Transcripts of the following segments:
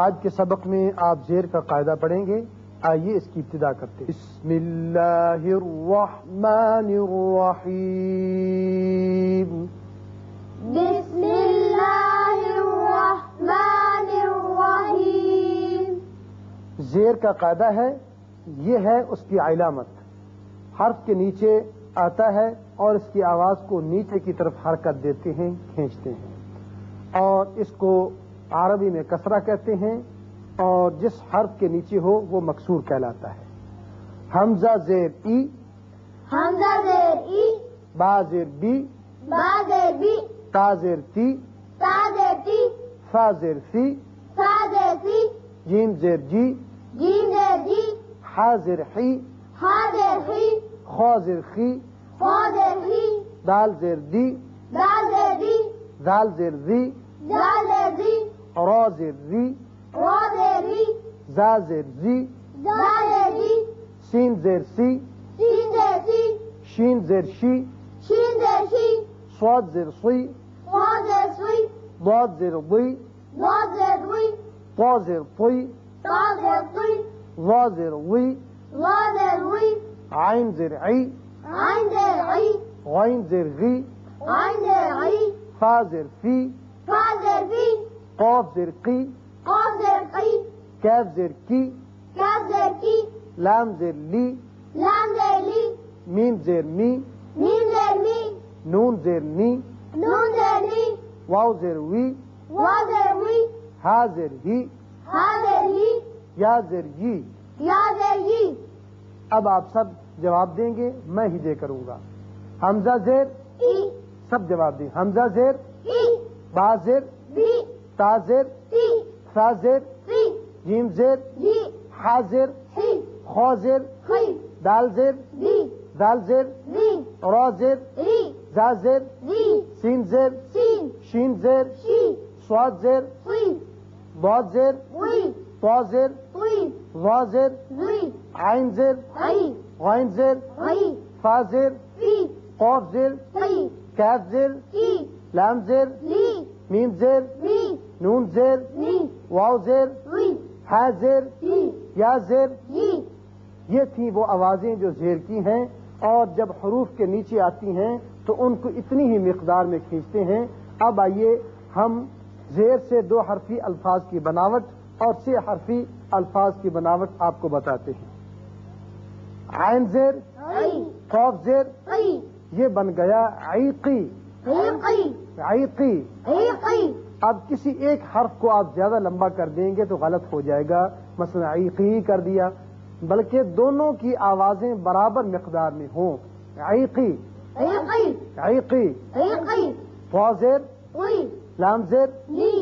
آج کے سبق میں آپ زیر کا قاعدہ پڑھیں گے. آئیے اس کی ابتدا کرتے ہیں. بسم اللہ الرحمن الرحیم. بسم اللہ الرحمن الرحیم. زیر کا قاعدہ ہے، یہ ہے اس کی علامت. حرف کے نیچے آتا ہے اور اس کی آواز کو نیچے کی طرف حرکت دیتے ہیں، کھینچتے ہیں، اور اس کو عربی میں کسرہ کہتے ہیں، اور جس حرف کے نیچے ہو وہ مکسور کہلاتا ہے. حمزہ زیر ای، حمزہ زیر ای، با زیر بی، با زیر بی، تا زیر تی، تا زیر تی، فا زیر فی، فا زیر سی، جیم زیر جی، جیم زیر جی، حا زیر حی، ہا زیر خی، خا زیر خی، خا زیر خی، دال زیر دی، دال زیر دی، دال زیر ذی، دال زیر دی، را زیر ری، را زیر ری، زا زیر زی، زا زیر دی، سین زیر سی، سین زیر سی، شین زیر شی، شین زیر شی، صاد زیر صی، خا زیر سوی، ضاد زیر ضی، ضاد زیر روی، طا زیر طی، تا زیر تی، وا زیر وی، وا زیر وی، عین زیر عی، عین زیر عی، غین زیر غی، عین زیر عی، فا زیر فی، فا زیر فی، قاف زیر قی، قاف زیر قی، کاف زیر کی، کاف زیر کی، لام زیر لی، لام زیر لی، میم زیر می، میم زیر می، نون زیر نی، نون زیر نی، واو زیر وی، وا زیر وی، ہا زیر ہی، ہا زیر ہی، یا زیر یی. یا زیر یی. اب آپ سب جواب دیں گے، میں ہی دے کروں گا. حمزہ زیر، ای، سب جواب دیں. حمزہ زیر، ای، با زیر، بی، تا زیر، سی، سا زیر، سی، جیم زیر، جی، حا زیر، سی، خا زیر، خی، دال زیر، دی، دال زیر، دی، را زیر، ری، زا زیر، دی، سین زیر، سین، شین زیر، شی، صاد زیر، فی، ضاد زیر، وی، طا زیر، وی، وا زیر، وی، عین زیر، عی، غین زیر، عی، فا زیر، فی، قاف زیر، فی، کاف زیر، کی، لام زیر، لی، میم زیر، می، نون زیر، نی، واو زیر، وی، ہا زیر، لی، یا زیر. جی. یہ تھیں وہ آوازیں جو زیر کی ہیں، اور جب حروف کے نیچے آتی ہیں تو ان کو اتنی ہی مقدار میں کھینچتے ہیں. اب آئیے ہم زیر سے 2 حرفی الفاظ کی بناوٹ اور 6 حرفی الفاظ کی بناوٹ آپ کو بتاتے ہیں. عین زیر، عی، قاف زیر، عی، یہ بن گیا عیقی. عیقی، عیقی. عیقی. اب کسی ایک حرف کو آپ زیادہ لمبا کر دیں گے تو غلط ہو جائے گا. مثلا عیقی کر دیا، بلکہ دونوں کی آوازیں برابر مقدار میں ہوں. عیقی، عیقی، عیقی. عیقی، فا زیر، وی، لام زیر، لی،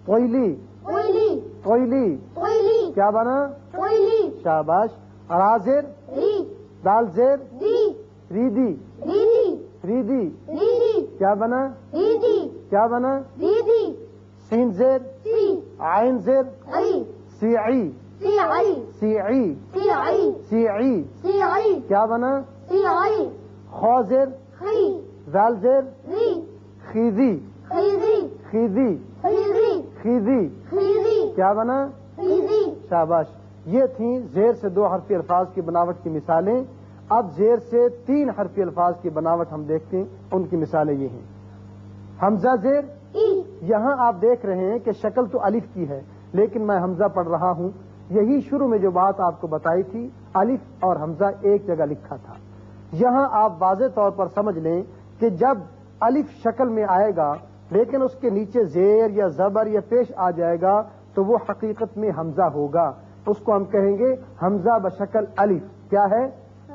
طویلی، ویلی، طویلی. ویلی، کیا بنا؟ ویلی، شاباش. را زیر، ری، دال زیر، دی، ریدی، ریدی، ریدی. ریدی، کیا بنا؟ ریدی، کیا بنا؟ ریدی، سین زیر، سی، عین زیر، عی، سیعی، سی عی، سیعی، سی عی، سیعی. سی عی، کیا بنا؟ سی عی، خا زیر، خی، زال زیر، ری، خیزی، خیزی، خیزی، خیزی، خیزی. خیزی، کیا بنا؟ خیزی. شاباش. یہ تھیں زیر سے 2 حرفی الفاظ کی بناوٹ کی مثالیں. اب زیر سے 3 حرفی الفاظ کی بناوٹ ہم دیکھتے ہیں. ان کی مثالیں یہ ہیں. حمزہ زیر، ای، یہاں آپ دیکھ رہے ہیں کہ شکل تو الف کی ہے، لیکن میں حمزہ پڑھ رہا ہوں. یہی شروع میں جو بات آپ کو بتائی تھی، الف اور حمزہ ایک جگہ لکھا تھا. یہاں آپ واضح طور پر سمجھ لیں کہ جب الف شکل میں آئے گا لیکن اس کے نیچے زیر یا زبر یا پیش آ جائے گا تو وہ حقیقت میں حمزہ ہوگا. اس کو ہم کہیں گے حمزہ بشکل الف. کیا ہے؟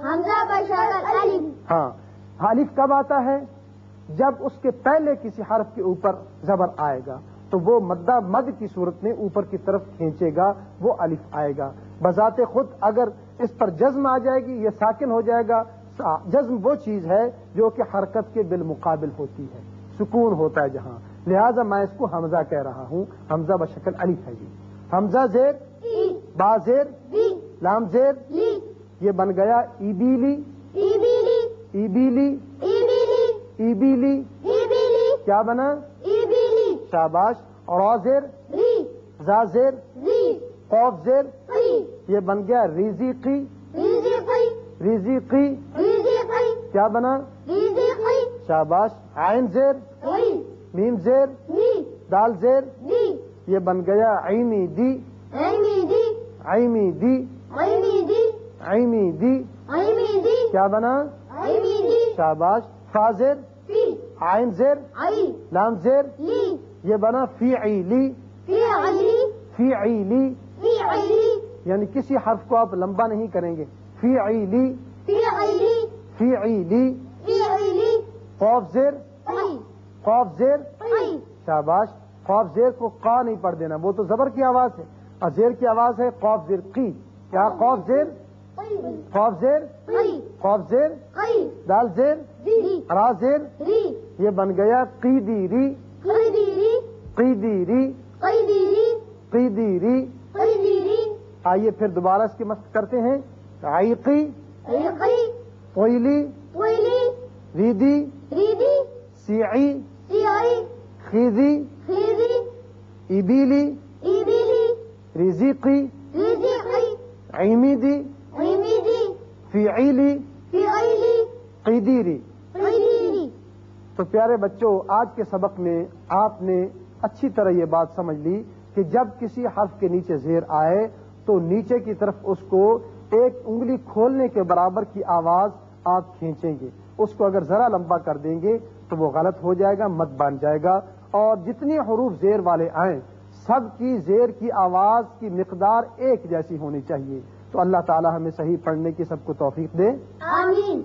حمزہ بشکل الف. ہاں. الف کب آتا ہے؟ جب اس کے پہلے کسی حرف کے اوپر زبر آئے گا تو وہ مدہ مد کی صورت میں اوپر کی طرف کھینچے گا، وہ الف آئے گا. بذات خود اگر اس پر جزم آ جائے گی یہ ساکن ہو جائے گا. جزم وہ چیز ہے جو کہ حرکت کے بالمقابل ہوتی ہے، سکون ہوتا ہے جہاں، لہذا میں اس کو حمزہ کہہ رہا ہوں. حمزہ بشکل الف ہے جی. حمزہ زیر، ای، با زیر، بی، لام زیر، لی، یہ بن گیا ایبیلی، ایبیلی، ایبیلی، ایبیلی، ایبیلی. ایبیلی، کیا بنا؟ ایبیلی. شاباش. را زیر، ری، زا زیر زی قوف زیر قی یہ بن گیا ریزقی رزقی ریزقی رزقی کیا بنا رزقی شاباش عین زیر قی میم زیر نی دال زیر دی یہ بن گیا عیمی دی ایمی دی عیمی دی ایمی دی عیمی دی ایمی دی کیا بنا ایمی دی شاباش فا زیر فی عین زیر عی لام زیر لی یہ بنا فیعلی فی علی فیعلی فی علی یعنی کسی حرف کو آپ لمبا نہیں کریں گے فیعلی فی علی فیعلی فی علی قوف زیر قی قوف زیر قی شاباش قوف زیر کو قا نہیں پڑھ دینا وہ تو زبر کی آواز ہے اور زیر کی آواز ہے قوف زیر قی کیا قوف زیر قی قوف زیر قی قوف زیر قی دال زیر دی را زیر ری یہ بن گیا قیدیری قیدیری قیدیری قیدیری قیدیری قیدیری آئیے پھر دوبارہ اس کی مشق کرتے ہیں عیقی عیقی قویلی ویلی ریدی ریدی سیعی سیائی خیزی خیزی ایبیلی ایبیلی رزقی رزقی عیمیدی عمیدی فیعیلی فعیلی قیدیری قیدیری تو پیارے بچوں آج کے سبق میں آپ نے اچھی طرح یہ بات سمجھ لی کہ جب کسی حرف کے نیچے زیر آئے تو نیچے کی طرف اس کو ایک انگلی کھولنے کے برابر کی آواز آپ کھینچیں گے. اس کو اگر ذرا لمبا کر دیں گے تو وہ غلط ہو جائے گا، مد بن جائے گا. اور جتنے حروف زیر والے آئیں سب کی زیر کی آواز کی مقدار ایک جیسی ہونی چاہیے. تو اللہ تعالی ہمیں صحیح پڑھنے کی سب کو توفیق دے. آمین.